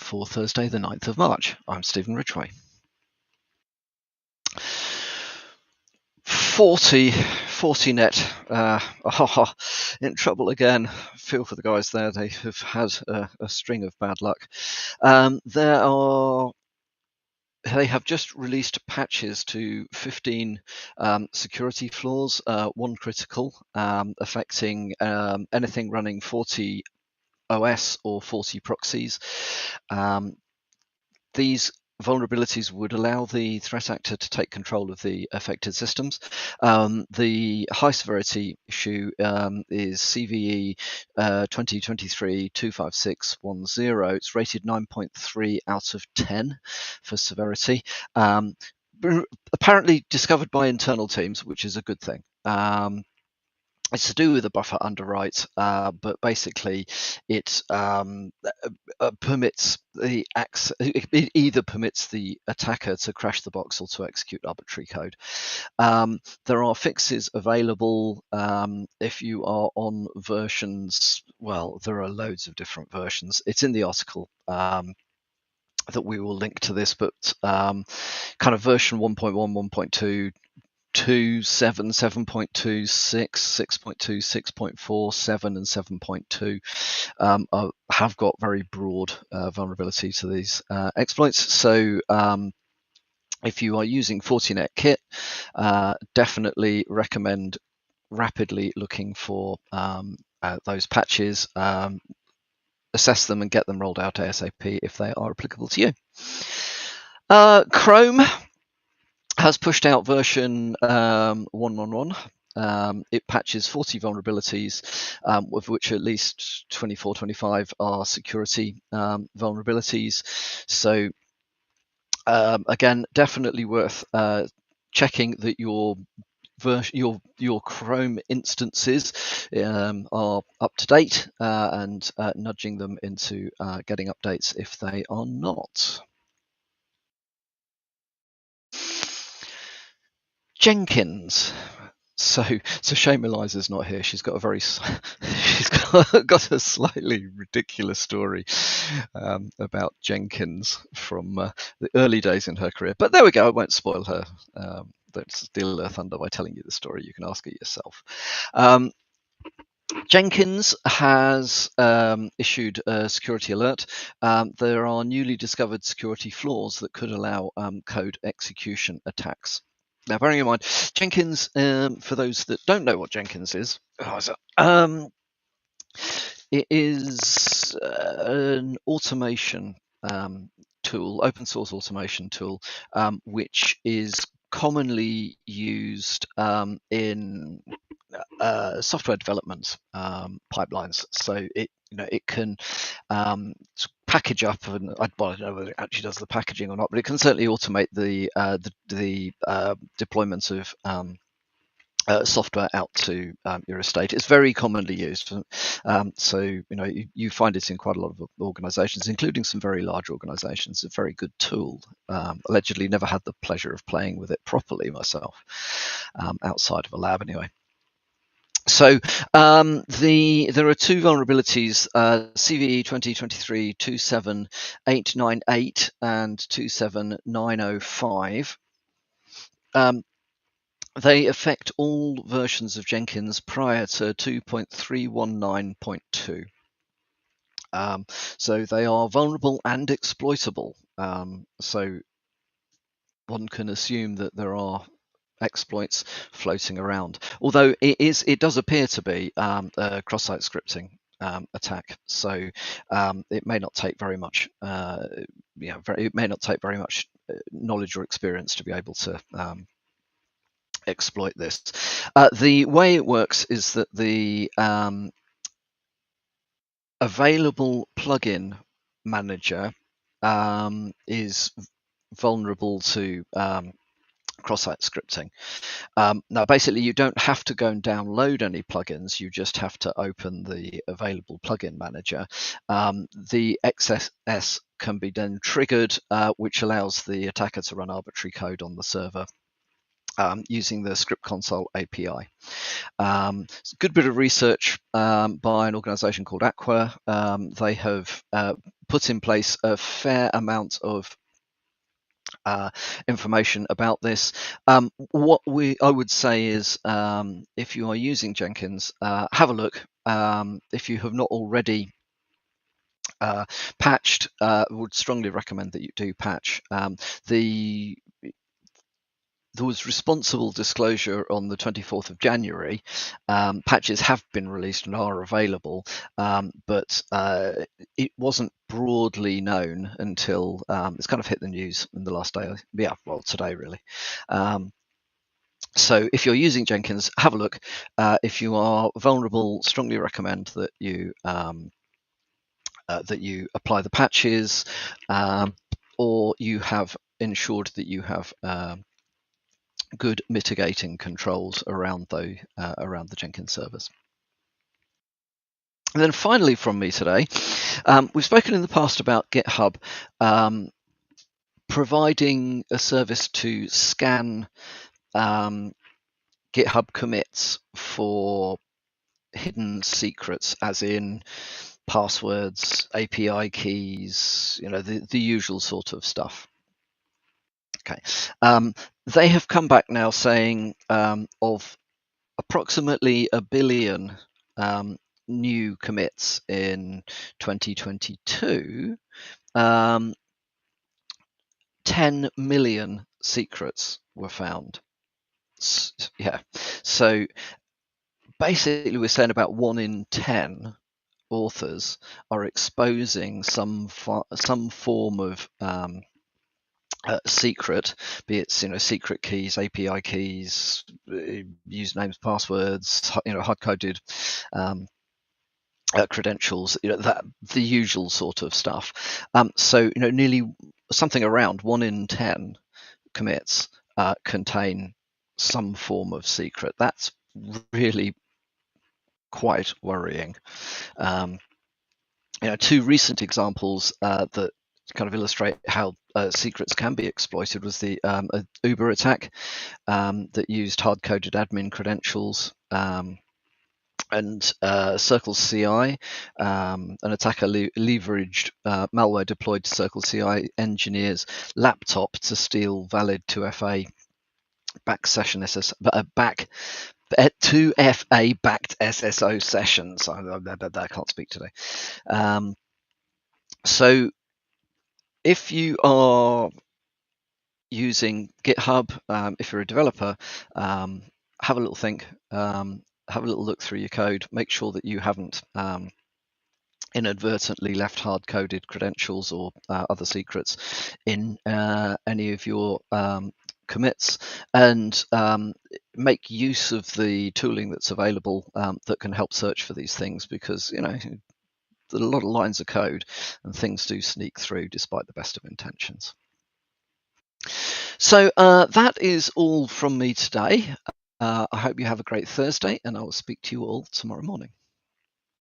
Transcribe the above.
for Thursday, the 9th of March. I'm Stephen Ridgway. 40net in trouble again. Feel for the guys there. They have had a string of bad luck. They have just released patches to 15 security flaws, one critical, affecting anything running 40 OS or 40 proxies. These vulnerabilities would allow the threat actor to take control of the affected systems. The high severity issue is CVE 2023-25610. It's rated 9.3 out of 10 for severity. Apparently discovered by internal teams, which is a good thing. It's to do with the buffer underwrite, but basically it permits the it either permits the attacker to crash the box or to execute arbitrary code. There are fixes available if you are on versions. Well, there are loads of different versions. It's in the article. That we will link to this, but kind of version 1.1, 1.2, 7, 7.2, 6, 6.2, 6.4, 7, and 7.2 have got very broad vulnerability to these exploits. So if you are using Fortinet Kit, definitely recommend rapidly looking for those patches, assess them and get them rolled out ASAP if they are applicable to you. Chrome has pushed out version 1.1.1. It patches 40 vulnerabilities, of which at least 24, 25 are security vulnerabilities. So again, definitely worth checking that your Chrome instances are up to date and nudging them into getting updates if they are not. Jenkins. So Shame Eliza's not here. She's got a slightly ridiculous story about Jenkins from the early days in her career. But there we go. I won't spoil her. Don't steal her thunder by telling you the story. You can ask her yourself. Jenkins has issued a security alert. There are newly discovered security flaws that could allow code execution attacks. Now, bearing in mind, Jenkins, for those that don't know what Jenkins is, it is an automation tool, open source automation tool, which is commonly used in software development pipelines. So it can package up, and I don't know whether it actually does the packaging or not, but it can certainly automate the deployment of software out to your estate. It's very commonly used. So you find it in quite a lot of organizations, including some very large organizations. It's a very good tool. Allegedly never had the pleasure of playing with it properly myself, outside of a lab anyway. So there are two vulnerabilities, CVE 2023-27898 and 27905. They affect all versions of Jenkins prior to 2.319.2. So they are vulnerable and exploitable. So one can assume that there are exploits floating around, although it does appear to be a cross-site scripting attack. So it may not take very much, it may not take very much knowledge or experience to be able to exploit this. The way it works is that the available plugin manager is vulnerable to cross-site scripting. Now, basically, you don't have to go and download any plugins. You just have to open the available plugin manager. The XSS can be then triggered, which allows the attacker to run arbitrary code on the server using the Script Console API. It's a good bit of research by an organization called Aqua. They have put in place a fair amount of information about this. What I would say is, if you are using Jenkins, have a look. If you have not already patched, would strongly recommend that you do patch. There was responsible disclosure on the 24th of January. Patches have been released and are available, but it wasn't broadly known until it's kind of hit the news in the last day. Yeah, well, today really. So if you're using Jenkins, have a look. If you are vulnerable, strongly recommend that you apply the patches, or you have ensured that you have good mitigating controls around the Jenkins servers. And then finally from me today, we've spoken in the past about GitHub providing a service to scan GitHub commits for hidden secrets, as in passwords, API keys, the usual sort of stuff. Okay. They have come back now saying of approximately 1 billion new commits in 2022, 10 million secrets were found. Yeah. So basically, we're saying about 1 in 10 authors are exposing some form of secret, be it secret keys, API keys, usernames, passwords, hard-coded credentials, that the usual sort of stuff. So nearly something around 1 in 10 commits contain some form of secret. That's really quite worrying. Two recent examples that kind of illustrate how secrets can be exploited was the Uber attack that used hard-coded admin credentials, and Circle CI. An attacker leveraged malware deployed to Circle CI engineers' laptop to steal valid 2FA back session back 2FA backed SSO sessions. I can't speak today. So if you are using GitHub, if you're a developer, have a little think, have a little look through your code, make sure that you haven't inadvertently left hard-coded credentials or other secrets in any of your commits, and make use of the tooling that's available that can help search for these things, because there's a lot of lines of code and things do sneak through despite the best of intentions. So that is all from me today. I hope you have a great Thursday, and I will speak to you all tomorrow morning.